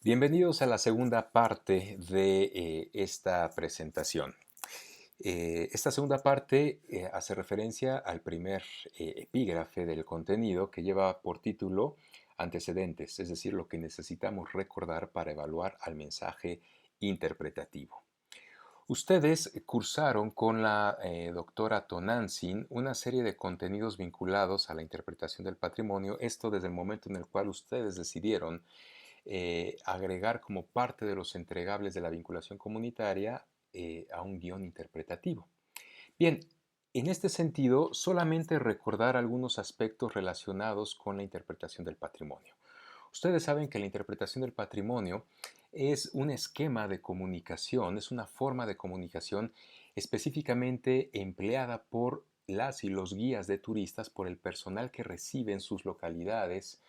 Bienvenidos a la segunda parte de esta presentación. Esta segunda parte hace referencia al primer epígrafe del contenido que lleva por título antecedentes, es decir, lo que necesitamos recordar para evaluar al mensaje interpretativo. Ustedes cursaron con la doctora Tonantzin una serie de contenidos vinculados a la interpretación del patrimonio, esto desde el momento en el cual ustedes decidieron agregar como parte de los entregables de la vinculación comunitaria a un guión interpretativo. Bien, en este sentido, solamente recordar algunos aspectos relacionados con la interpretación del patrimonio. Ustedes saben que la interpretación del patrimonio es un esquema de comunicación, es una forma de comunicación específicamente empleada por las y los guías de turistas, por el personal que recibe en sus localidades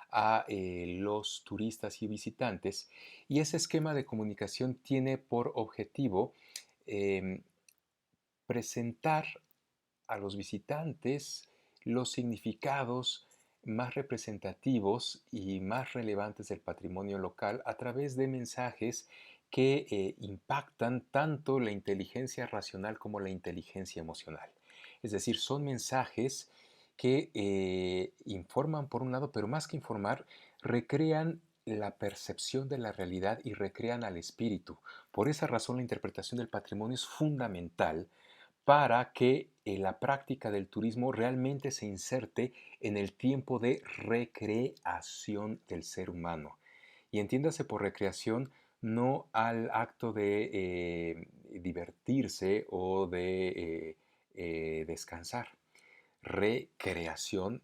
a los turistas y visitantes. Y ese esquema de comunicación tiene por objetivo em, presentar a los visitantes los significados más representativos y más relevantes del patrimonio local a través de mensajes que impactan tanto la inteligencia racional como la inteligencia emocional. Es decir, son mensajes que informan por un lado, pero más que informar, recrean la percepción de la realidad y recrean al espíritu. Por esa razón, la interpretación del patrimonio es fundamental para que la práctica del turismo realmente se inserte en el tiempo de recreación del ser humano. Y entiéndase por recreación no al acto de divertirse o de descansar. Recreación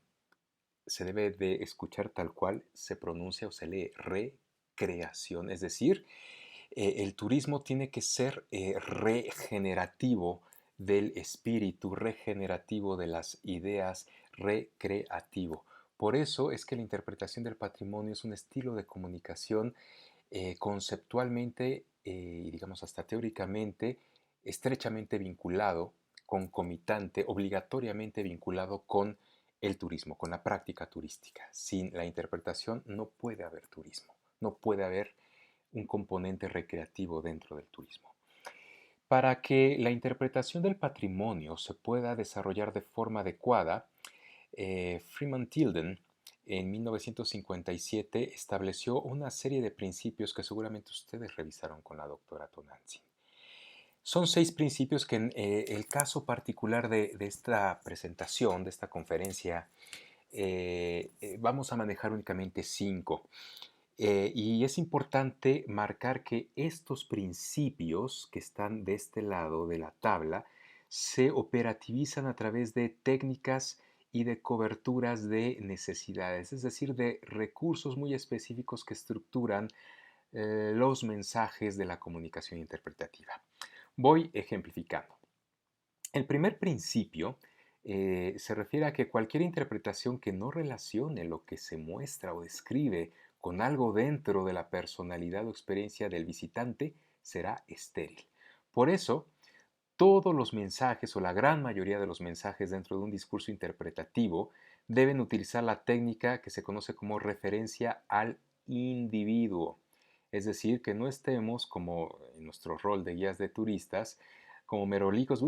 se debe de escuchar tal cual se pronuncia o se lee recreación, es decir, el turismo tiene que ser regenerativo del espíritu, regenerativo de las ideas, recreativo. Por eso es que la interpretación del patrimonio es un estilo de comunicación conceptualmente y digamos hasta teóricamente estrechamente vinculado, concomitante, obligatoriamente vinculado con el turismo, con la práctica turística. Sin la interpretación no puede haber turismo, no puede haber un componente recreativo dentro del turismo. Para que la interpretación del patrimonio se pueda desarrollar de forma adecuada, Freeman Tilden en 1957 estableció una serie de principios que seguramente ustedes revisaron con la doctora Tonantzin. Son 6 principios que en el caso particular de esta presentación, de esta conferencia, vamos a manejar únicamente 5. Y es importante marcar que estos principios que están de este lado de la tabla se operativizan a través de técnicas y de coberturas de necesidades, es decir, de recursos muy específicos que estructuran los mensajes de la comunicación interpretativa. Voy ejemplificando. El primer principio se refiere a que cualquier interpretación que no relacione lo que se muestra o describe con algo dentro de la personalidad o experiencia del visitante será estéril. Por eso, todos los mensajes o la gran mayoría de los mensajes dentro de un discurso interpretativo deben utilizar la técnica que se conoce como referencia al individuo. Es decir, que no estemos como en nuestro rol de guías de turistas, como merolicos,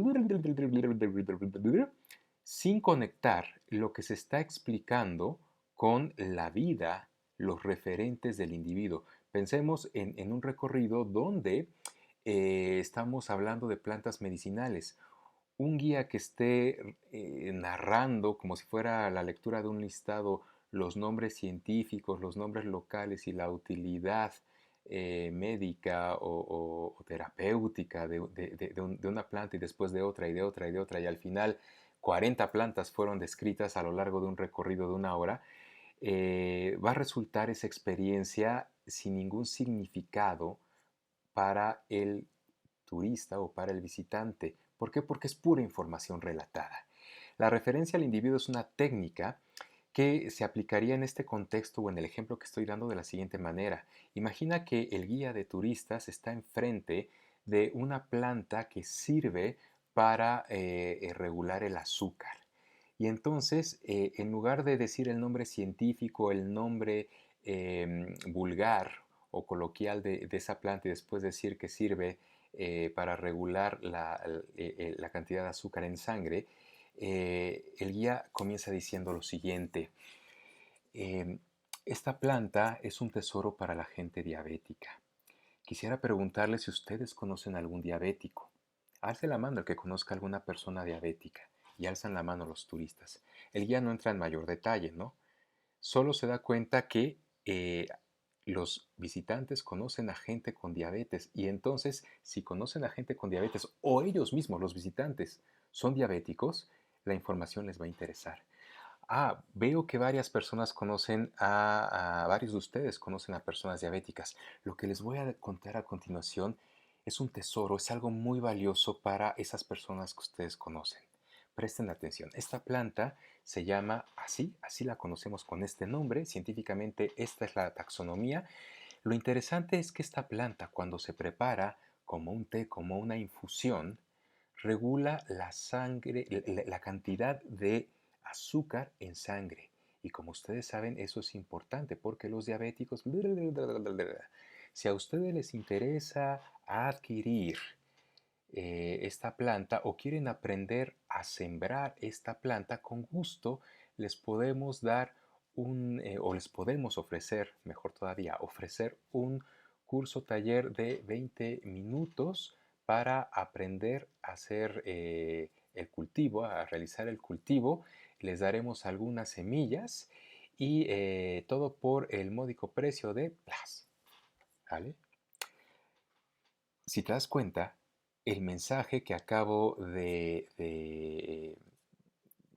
sin conectar lo que se está explicando con la vida, los referentes del individuo. Pensemos en un recorrido donde estamos hablando de plantas medicinales. Un guía que esté narrando como si fuera la lectura de un listado los nombres científicos, los nombres locales y la utilidad médica o terapéutica de una planta y después de otra y de otra y de otra y al final 40 plantas fueron descritas a lo largo de un recorrido de una hora, va a resultar esa experiencia sin ningún significado para el turista o para el visitante. ¿Por qué? Porque es pura información relatada. La referencia al individuo es una técnica que se aplicaría en este contexto o en el ejemplo que estoy dando de la siguiente manera. Imagina que el guía de turistas está enfrente de una planta que sirve para regular el azúcar. Y entonces, en lugar de decir el nombre científico, el nombre vulgar o coloquial de esa planta y después decir que sirve para regular la cantidad de azúcar en sangre, el guía comienza diciendo lo siguiente. Em, Esta planta es un tesoro para la gente diabética. Quisiera preguntarle si ustedes conocen algún diabético. Alce la mano el que conozca alguna persona diabética y alzan la mano los turistas. El guía no entra en mayor detalle, ¿no? Solo se da cuenta que los visitantes conocen a gente con diabetes y entonces si conocen a gente con diabetes o ellos mismos, los visitantes, son diabéticos, la información les va a interesar. Ah, veo que varias personas conocen varios de ustedes conocen a personas diabéticas. Lo que les voy a contar a continuación es un tesoro, es algo muy valioso para esas personas que ustedes conocen. Presten atención. Esta planta se llama así la conocemos con este nombre. Científicamente esta es la taxonomía. Lo interesante es que esta planta cuando se prepara como un té, como una infusión, regula la sangre, la cantidad de azúcar en sangre. Y como ustedes saben, eso es importante porque los diabéticos, si a ustedes les interesa adquirir esta planta o quieren aprender a sembrar esta planta, con gusto les podemos dar o les podemos ofrecer, mejor todavía, ofrecer un curso taller de 20 minutos para aprender a hacer el cultivo, a realizar el cultivo. Les daremos algunas semillas y todo por el módico precio de Plus. ¿Vale? Si te das cuenta, el mensaje que acabo de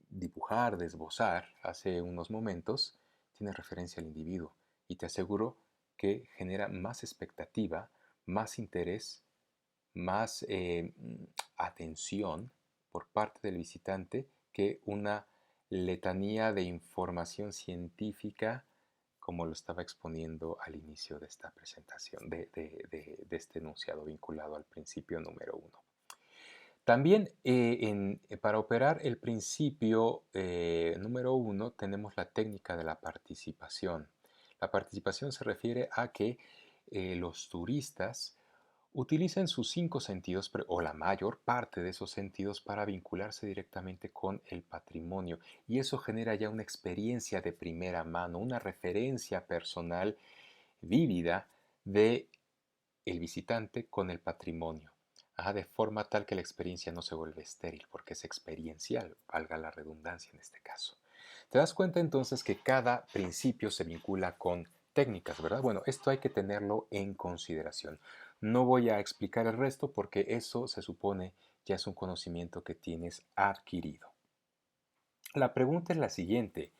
dibujar, de esbozar hace unos momentos, tiene referencia al individuo y te aseguro que genera más expectativa, más interés, más atención por parte del visitante que una letanía de información científica como lo estaba exponiendo al inicio de esta presentación, de este enunciado vinculado al principio número uno. También para operar el principio número uno tenemos la técnica de la participación. La participación se refiere a que los turistas utilicen sus cinco sentidos o la mayor parte de esos sentidos para vincularse directamente con el patrimonio y eso genera ya una experiencia de primera mano, una referencia personal vívida de el visitante con el patrimonio. De forma tal que la experiencia no se vuelve estéril, porque es experiencial, valga la redundancia en este caso. Te das cuenta entonces que cada principio se vincula con técnicas, ¿verdad? Bueno, esto hay que tenerlo en consideración. No voy a explicar el resto porque eso se supone ya es un conocimiento que tienes adquirido. La pregunta es la siguiente.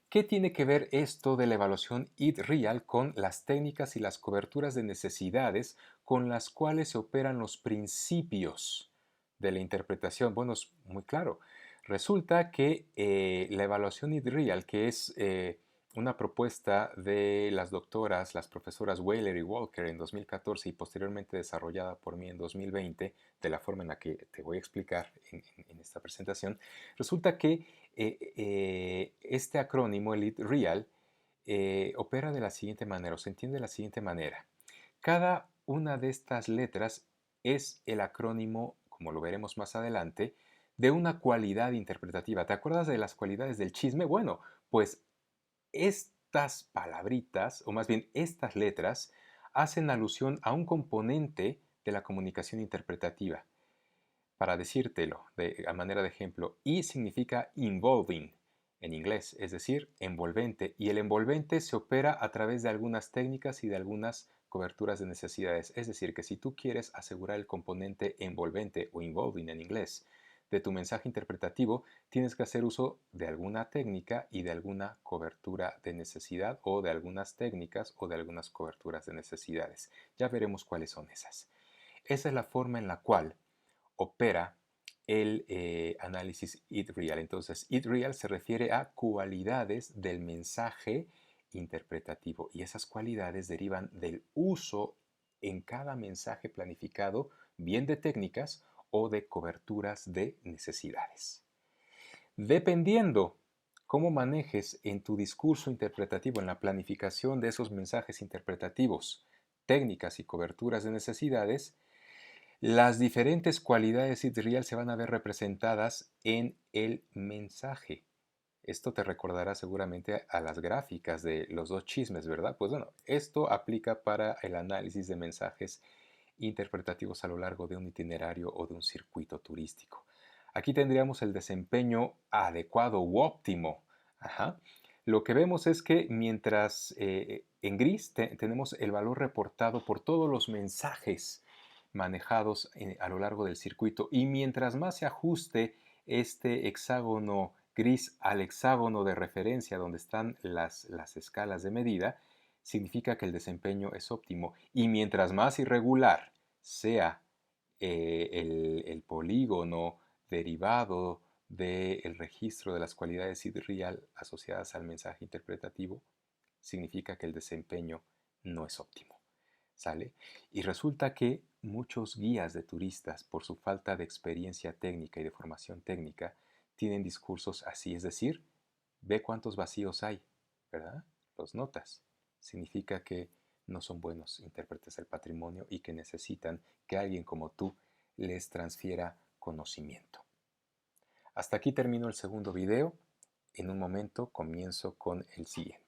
¿Qué tiene que ver esto de la evaluación Real con las técnicas y las coberturas de necesidades con las cuales se operan los principios de la interpretación? Bueno, es muy claro. Resulta que la evaluación Real, que es una propuesta de las doctoras, las profesoras Weiler y Walker en 2014 y posteriormente desarrollada por mí en 2020, de la forma en la que te voy a explicar en esta presentación, resulta que este acrónimo, el Real, opera de la siguiente manera, o se entiende de la siguiente manera. Cada una de estas letras es el acrónimo, como lo veremos más adelante, de una cualidad interpretativa. ¿Te acuerdas de las cualidades del chisme? Bueno, pues estas palabritas, o más bien estas letras, hacen alusión a un componente de la comunicación interpretativa. Para decírtelo a manera de ejemplo, I significa involving en inglés, es decir, envolvente, y el envolvente se opera a través de algunas técnicas y de algunas coberturas de necesidades. Es decir, que si tú quieres asegurar el componente envolvente o involving en inglés de tu mensaje interpretativo, tienes que hacer uso de alguna técnica y de alguna cobertura de necesidad o de algunas técnicas o de algunas coberturas de necesidades. Ya veremos cuáles son esas. Esa es la forma en la cual opera el análisis Real. Entonces, Real se refiere a cualidades del mensaje interpretativo y esas cualidades derivan del uso en cada mensaje planificado, bien de técnicas o de coberturas de necesidades. Dependiendo cómo manejes en tu discurso interpretativo, en la planificación de esos mensajes interpretativos, técnicas y coberturas de necesidades, las diferentes cualidades Real se van a ver representadas en el mensaje. Esto te recordará seguramente a las gráficas de los dos chismes, ¿verdad? Pues bueno, esto aplica para el análisis de mensajes interpretativos a lo largo de un itinerario o de un circuito turístico. Aquí tendríamos el desempeño adecuado u óptimo. Ajá. Lo que vemos es que mientras en gris tenemos el valor reportado por todos los mensajes manejados a lo largo del circuito, y mientras más se ajuste este hexágono gris al hexágono de referencia donde están las escalas de medida, significa que el desempeño es óptimo. Y mientras más irregular sea el polígono derivado del registro de las cualidades real asociadas al mensaje interpretativo, significa que el desempeño no es óptimo. ¿Sale? Y resulta que muchos guías de turistas, por su falta de experiencia técnica y de formación técnica, tienen discursos así, es decir, ve cuántos vacíos hay, ¿verdad? Los notas. Significa que no son buenos intérpretes del patrimonio y que necesitan que alguien como tú les transfiera conocimiento. Hasta aquí termino el segundo video. En un momento comienzo con el siguiente.